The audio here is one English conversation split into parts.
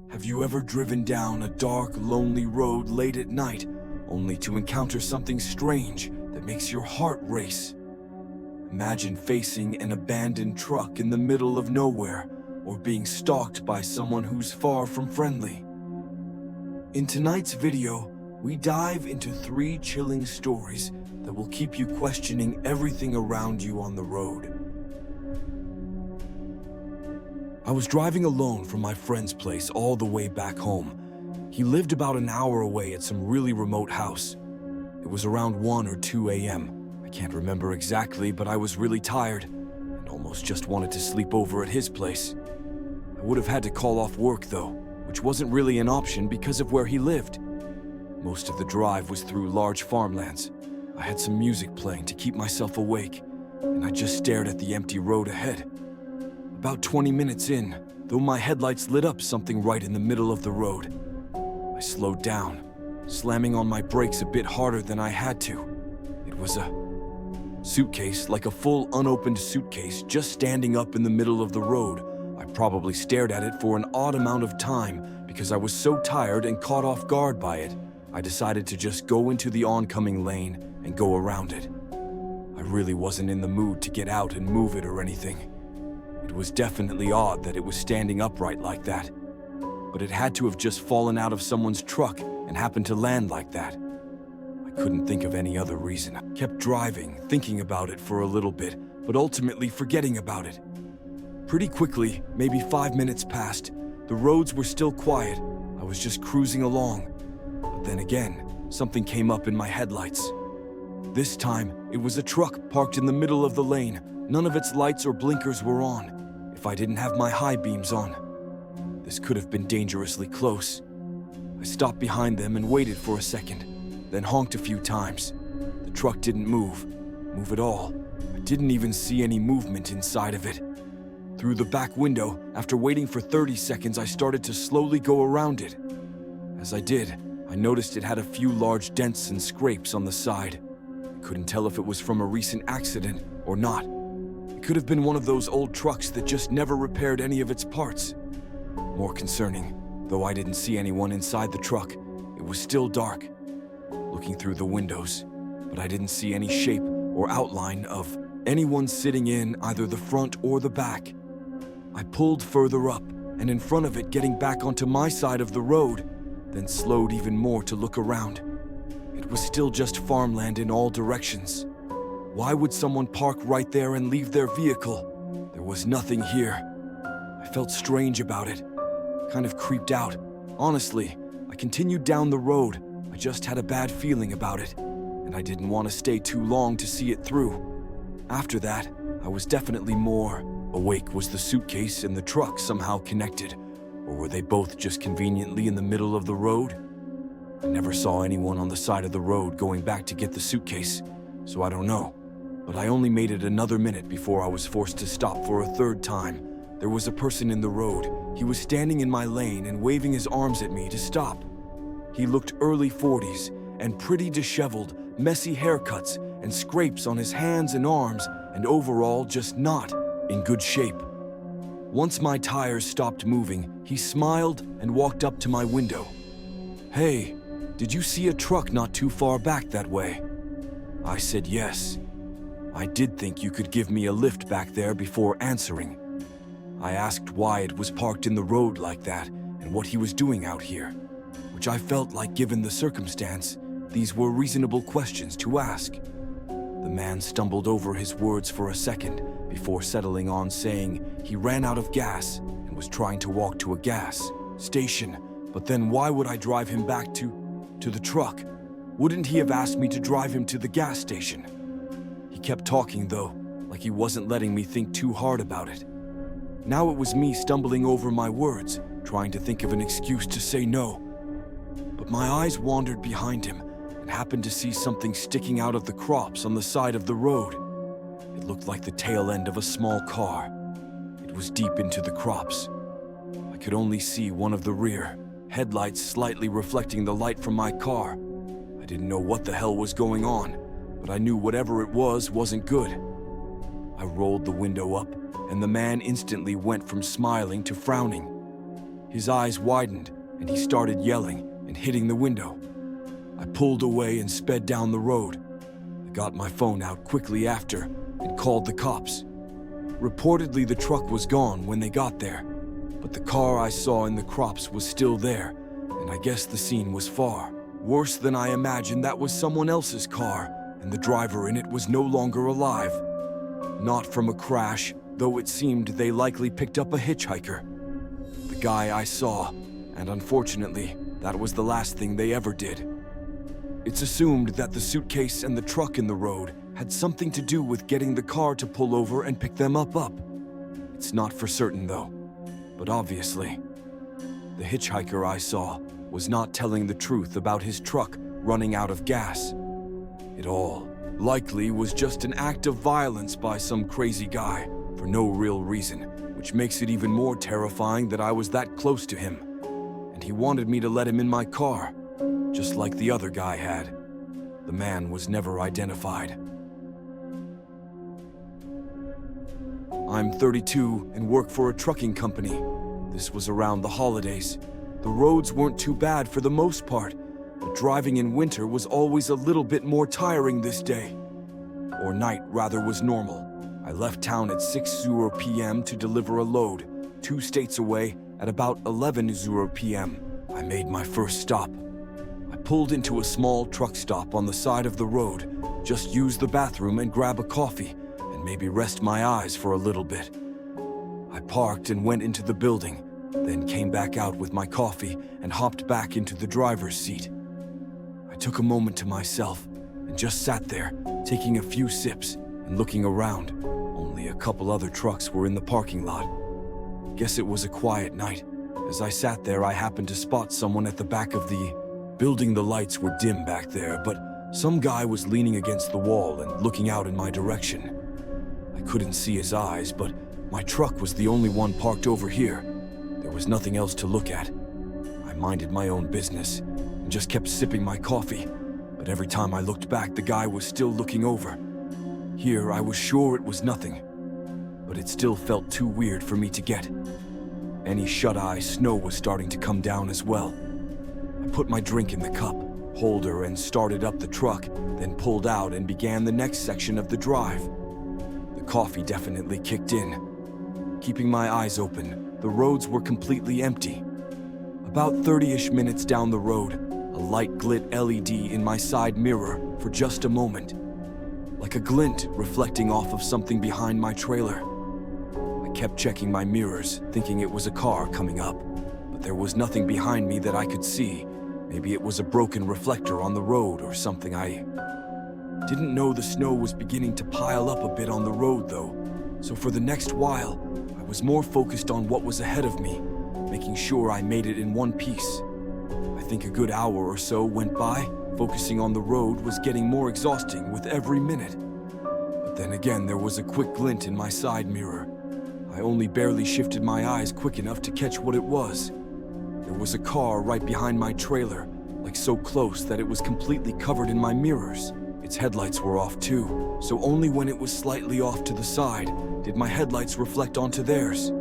Have you ever driven down a dark, lonely road late at night, only to encounter something strange that makes your heart race? Imagine facing an abandoned truck in the middle of nowhere, or being stalked by someone who's far from friendly. In tonight's video, we dive into 3 chilling stories that will keep you questioning everything around you on the road. I was driving alone from my friend's place all the way back home. He lived about an hour away at some really remote house. It was around 1 or 2 a.m. I can't remember exactly, but I was really tired and almost just wanted to sleep over at his place. I would have had to call off work though, which wasn't really an option because of where he lived. Most of the drive was through large farmlands. I had some music playing to keep myself awake, and I just stared at the empty road ahead. About 20 minutes in, though my headlights lit up something right in the middle of the road. I slowed down, slamming on my brakes a bit harder than I had to. It was a suitcase, like a full unopened suitcase, just standing up in the middle of the road. I probably stared at it for an odd amount of time because I was so tired and caught off guard by it. I decided to just go into the oncoming lane and go around it. I really wasn't in the mood to get out and move it or anything. It was definitely odd that it was standing upright like that, but it had to have just fallen out of someone's truck and happened to land like that. I couldn't think of any other reason. I kept driving, thinking about it for a little bit, but ultimately forgetting about it. Pretty quickly, maybe 5 minutes passed. The roads were still quiet. I was just cruising along. But then again, something came up in my headlights. This time, it was a truck parked in the middle of the lane. None of its lights or blinkers were on. If I didn't have my high beams on, this could have been dangerously close. I stopped behind them and waited for a second, then honked a few times. The truck didn't move at all. I didn't even see any movement inside of it. Through the back window, after waiting for 30 seconds, I started to slowly go around it. As I did, I noticed it had a few large dents and scrapes on the side. I couldn't tell if it was from a recent accident or not. It could have been one of those old trucks that just never repaired any of its parts. More concerning, though I didn't see anyone inside the truck, it was still dark. Looking through the windows, but I didn't see any shape or outline of anyone sitting in either the front or the back. I pulled further up, and in front of it, getting back onto my side of the road, then slowed even more to look around. It was still just farmland in all directions. Why would someone park right there and leave their vehicle? There was nothing here. I felt strange about it, kind of creeped out. Honestly, I continued down the road. I just had a bad feeling about it, and I didn't want to stay too long to see it through. After that, I was definitely more awake. Was the suitcase and the truck somehow connected, or were they both just conveniently in the middle of the road? I never saw anyone on the side of the road going back to get the suitcase, so I don't know. But I only made it another minute before I was forced to stop for a 3rd time. There was a person in the road. He was standing in my lane and waving his arms at me to stop. He looked early 40s and pretty disheveled, messy haircuts and scrapes on his hands and arms, and overall just not in good shape. Once my tires stopped moving, he smiled and walked up to my window. "Hey, did you see a truck not too far back that way?" I said yes. I did think you could give me a lift back there before answering. I asked why it was parked in the road like that and what he was doing out here, which I felt like, given the circumstance, these were reasonable questions to ask. The man stumbled over his words for a second before settling on saying he ran out of gas and was trying to walk to a gas station. But then why would I drive him back to the truck? Wouldn't he have asked me to drive him to the gas station? He kept talking though, like he wasn't letting me think too hard about it. Now it was me stumbling over my words, trying to think of an excuse to say no. But my eyes wandered behind him and happened to see something sticking out of the crops on the side of the road. It looked like the tail end of a small car. It was deep into the crops. I could only see one of the rear headlights slightly reflecting the light from my car. I didn't know what the hell was going on, but I knew whatever it was wasn't good. I rolled the window up, and the man instantly went from smiling to frowning. His eyes widened, and he started yelling and hitting the window. I pulled away and sped down the road. I got my phone out quickly after and called the cops. Reportedly, the truck was gone when they got there, but the car I saw in the crops was still there, and I guess the scene was far worse than I imagined. That was someone else's car, and the driver in it was no longer alive. Not from a crash, though it seemed they likely picked up a hitchhiker. The guy I saw, and unfortunately, that was the last thing they ever did. It's assumed that the suitcase and the truck in the road had something to do with getting the car to pull over and pick them up. It's not for certain though, but obviously, the hitchhiker I saw was not telling the truth about his truck running out of gas. It all likely was just an act of violence by some crazy guy for no real reason, which makes it even more terrifying that I was that close to him. And he wanted me to let him in my car, just like the other guy had. The man was never identified. I'm 32 and work for a trucking company. This was around the holidays. The roads weren't too bad for the most part, but driving in winter was always a little bit more tiring. This day, or night rather, was normal. I left town at 6:00 p.m. to deliver a load 2 states away at about 11:00 p.m. I made my first stop. I pulled into a small truck stop on the side of the road, just use the bathroom and grab a coffee, and maybe rest my eyes for a little bit. I parked and went into the building, then came back out with my coffee and hopped back into the driver's seat. I took a moment to myself and just sat there, taking a few sips and looking around. Only a couple other trucks were in the parking lot. Guess it was a quiet night. As I sat there, I happened to spot someone at the back of the building. The lights were dim back there, but some guy was leaning against the wall and looking out in my direction. I couldn't see his eyes, but my truck was the only one parked over here. There was nothing else to look at. I minded my own business and just kept sipping my coffee, but every time I looked back, the guy was still looking over. Here, I was sure it was nothing, but it still felt too weird for me to get. Any shut-eye snow was starting to come down as well. I put my drink in the cup holder and started up the truck, then pulled out and began the next section of the drive. The coffee definitely kicked in. Keeping my eyes open, the roads were completely empty. About 30-ish minutes down the road, a light glit LED in my side mirror for just a moment, like a glint reflecting off of something behind my trailer. I kept checking my mirrors, thinking it was a car coming up, but there was nothing behind me that I could see. Maybe it was a broken reflector on the road or something. I didn't know the snow was beginning to pile up a bit on the road though, so for the next while, I was more focused on what was ahead of me, making sure I made it in one piece. I think a good hour or so went by. Focusing on the road was getting more exhausting with every minute. But then again, there was a quick glint in my side mirror. I only barely shifted my eyes quick enough to catch what it was. There was a car right behind my trailer, like so close that it was completely covered in my mirrors. Its headlights were off too, so only when it was slightly off to the side did my headlights reflect onto theirs,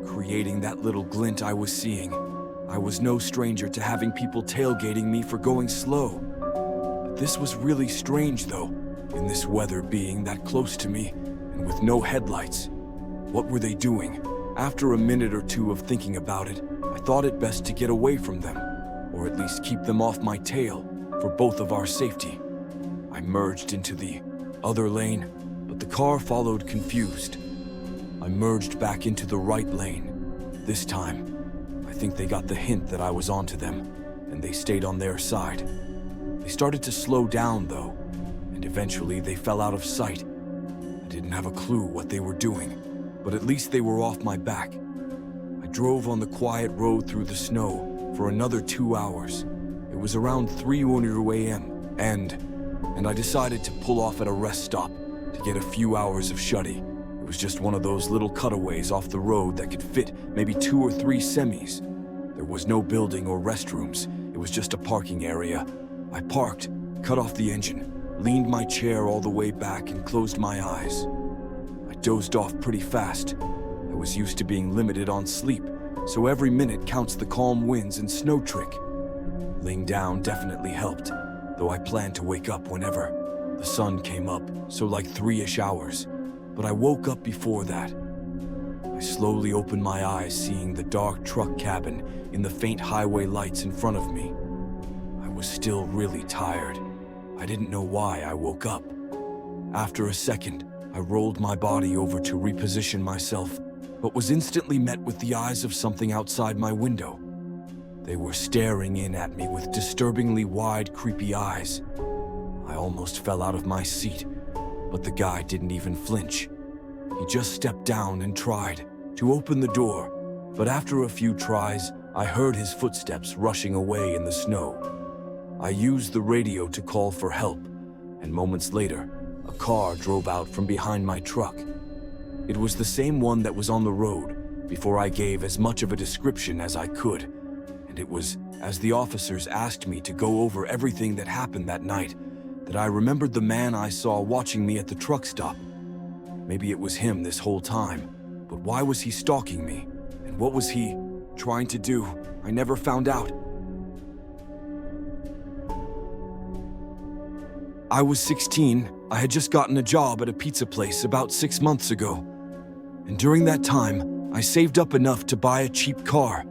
creating that little glint I was seeing. I was no stranger to having people tailgating me for going slow. But this was really strange though, in this weather being that close to me and with no headlights. What were they doing? After a minute or two of thinking about it, I thought it best to get away from them, or at least keep them off my tail, for both of our safety. I merged into the other lane, but the car followed confused. I merged back into the right lane. This time, I think they got the hint that I was onto them, and they stayed on their side. They started to slow down though, and eventually they fell out of sight. I didn't have a clue what they were doing, but at least they were off my back. I drove on the quiet road through the snow for another 2 hours. It was around 3:00 a.m. and I decided to pull off at a rest stop to get a few hours of shutty. It was just one of those little cutaways off the road that could fit maybe 2 or 3 semis. There was no building or restrooms. It was just a parking area. I parked, cut off the engine, leaned my chair all the way back and closed my eyes. I dozed off pretty fast. I was used to being limited on sleep, so every minute counts the calm winds and snow trick. Laying down definitely helped, though I planned to wake up whenever. The sun came up, so like 3-ish hours, but I woke up before that. I slowly opened my eyes, seeing the dark truck cabin in the faint highway lights in front of me. I was still really tired. I didn't know why I woke up. After a second, I rolled my body over to reposition myself, but was instantly met with the eyes of something outside my window. They were staring in at me with disturbingly wide, creepy eyes. I almost fell out of my seat, but the guy didn't even flinch. He just stepped down and tried to open the door, but after a few tries, I heard his footsteps rushing away in the snow. I used the radio to call for help, and moments later, a car drove out from behind my truck. It was the same one that was on the road before I gave as much of a description as I could, and it was as the officers asked me to go over everything that happened that night that I remembered the man I saw watching me at the truck stop. Maybe it was him this whole time, but why was he stalking me? And what was he trying to do? I never found out. I was 16. I had just gotten a job at a pizza place about 6 months ago. And during that time, I saved up enough to buy a cheap car.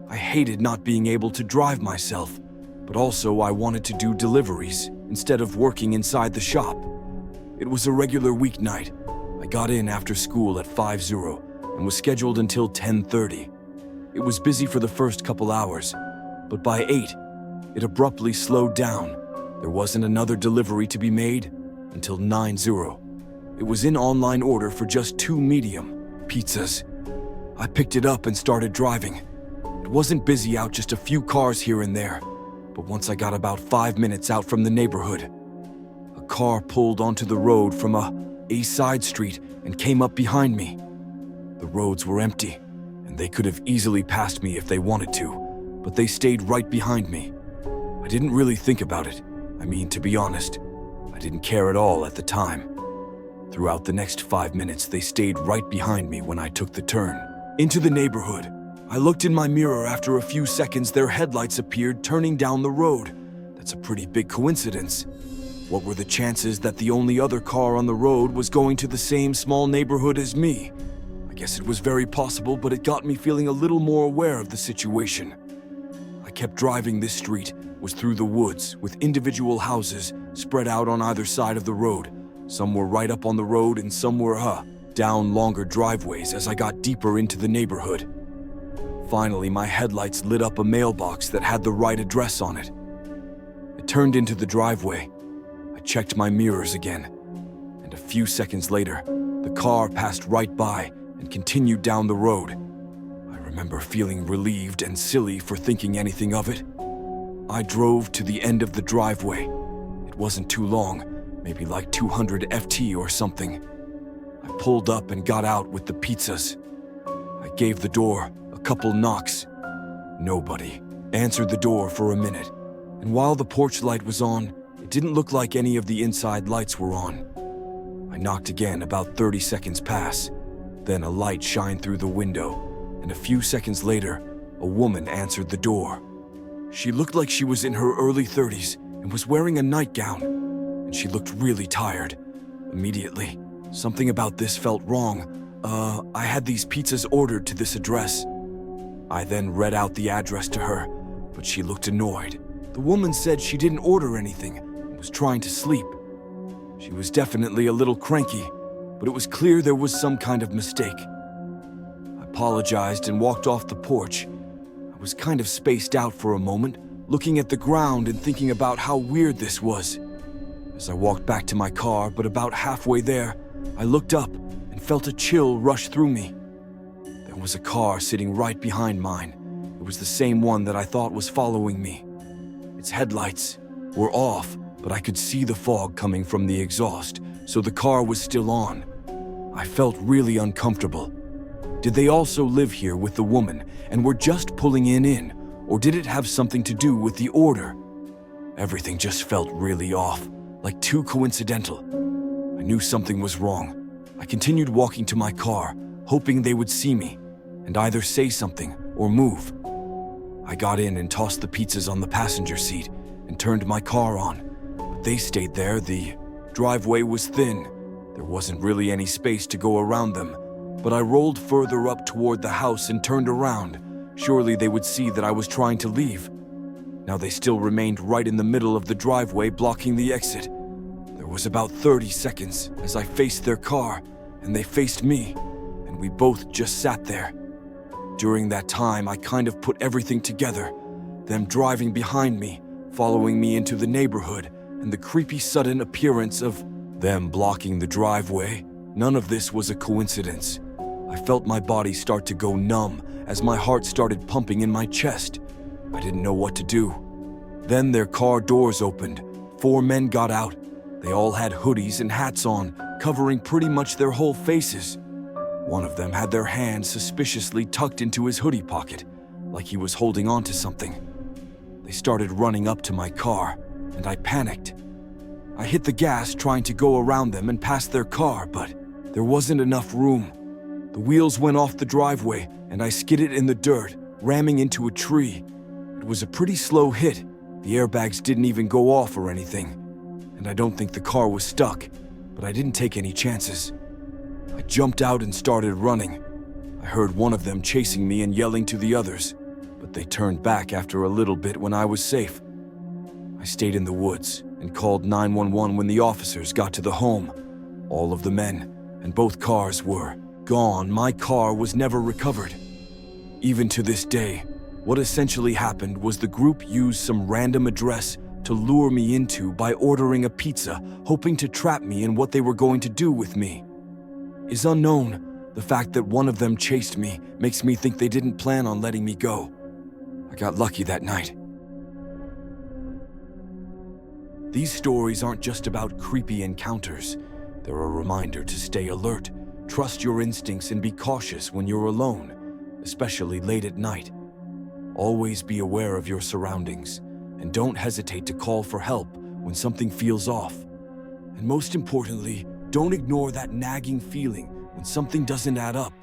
I hated not being able to drive myself, but also I wanted to do deliveries instead of working inside the shop. It was a regular weeknight. I got in after school at 5:00 and was scheduled until 10:30. It was busy for the first couple hours, but by 8, it abruptly slowed down. There wasn't another delivery to be made until 9:00. It was in online order for just 2 medium pizzas. I picked it up and started driving. It wasn't busy out, just a few cars here and there. But once I got about 5 minutes out from the neighborhood, a car pulled onto the road from a side street and came up behind me. The roads were empty, and they could have easily passed me if they wanted to, but they stayed right behind me. I didn't really think about it. I mean, to be honest, I didn't care at all at the time. Throughout the next 5 minutes, they stayed right behind me when I took the turn into the neighborhood. I looked in my mirror. After a few seconds, their headlights appeared turning down the road. That's a pretty big coincidence. What were the chances that the only other car on the road was going to the same small neighborhood as me? I guess it was very possible, but it got me feeling a little more aware of the situation. I kept driving. This street was through the woods, with individual houses spread out on either side of the road. Some were right up on the road and some were down longer driveways as I got deeper into the neighborhood. Finally, my headlights lit up a mailbox that had the right address on it. I turned into the driveway. I checked my mirrors again, and a few seconds later, the car passed right by and continued down the road. I remember feeling relieved and silly for thinking anything of it. I drove to the end of the driveway. It wasn't too long, maybe like 200 FT or something. I pulled up and got out with the pizzas. I gave the door a couple knocks. Nobody answered the door for a minute, and while the porch light was on, it didn't look like any of the inside lights were on. I knocked again. About 30 seconds pass. Then a light shined through the window, and a few seconds later, a woman answered the door. She looked like she was in her early 30s and was wearing a nightgown, and she looked really tired. Immediately, something about this felt wrong. I had these pizzas ordered to this address. I then read out the address to her, but she looked annoyed. The woman said she didn't order anything and was trying to sleep. She was definitely a little cranky, but it was clear there was some kind of mistake. I apologized and walked off the porch. I was kind of spaced out for a moment, looking at the ground and thinking about how weird this was. As I walked back to my car, but about halfway there, I looked up and felt a chill rush through me. There was a car sitting right behind mine. It was the same one that I thought was following me. Its headlights were off, but I could see the fog coming from the exhaust, so the car was still on. I felt really uncomfortable. Did they also live here with the woman and were just pulling in, or did it have something to do with the order? Everything just felt really off, like too coincidental. I knew something was wrong. I continued walking to my car, hoping they would see me. and either say something or move. I got in and tossed the pizzas on the passenger seat and turned my car on, but they stayed there. The driveway was thin. There wasn't really any space to go around them, but I rolled further up toward the house and turned around. Surely they would see that I was trying to leave. Now they still remained right in the middle of the driveway, blocking the exit. There was about 30 seconds as I faced their car, and they faced me, and we both just sat there. During that time, I kind of put everything together. Them driving behind me, following me into the neighborhood, and the creepy sudden appearance of them blocking the driveway. None of this was a coincidence. I felt my body start to go numb as my heart started pumping in my chest. I didn't know what to do. Then their car doors opened. 4 men got out. They all had hoodies and hats on, covering pretty much their whole faces. One of them had their hand suspiciously tucked into his hoodie pocket, like he was holding on to something. They started running up to my car, and I panicked. I hit the gas trying to go around them and past their car, but there wasn't enough room. The wheels went off the driveway, and I skidded in the dirt, ramming into a tree. It was a pretty slow hit. The airbags didn't even go off or anything, and I don't think the car was stuck, but I didn't take any chances. I jumped out and started running. I heard one of them chasing me and yelling to the others, but they turned back after a little bit when I was safe. I stayed in the woods and called 911 when the officers got to the home. All of the men and both cars were gone. My car was never recovered. Even to this day, what essentially happened was the group used some random address to lure me into by ordering a pizza, hoping to trap me in what they were going to do with me. Is unknown. The fact that one of them chased me makes me think they didn't plan on letting me go. I got lucky that night. These stories aren't just about creepy encounters. They're a reminder to stay alert, trust your instincts, and be cautious when you're alone, especially late at night. Always be aware of your surroundings, and don't hesitate to call for help when something feels off. And most importantly, don't ignore that nagging feeling when something doesn't add up.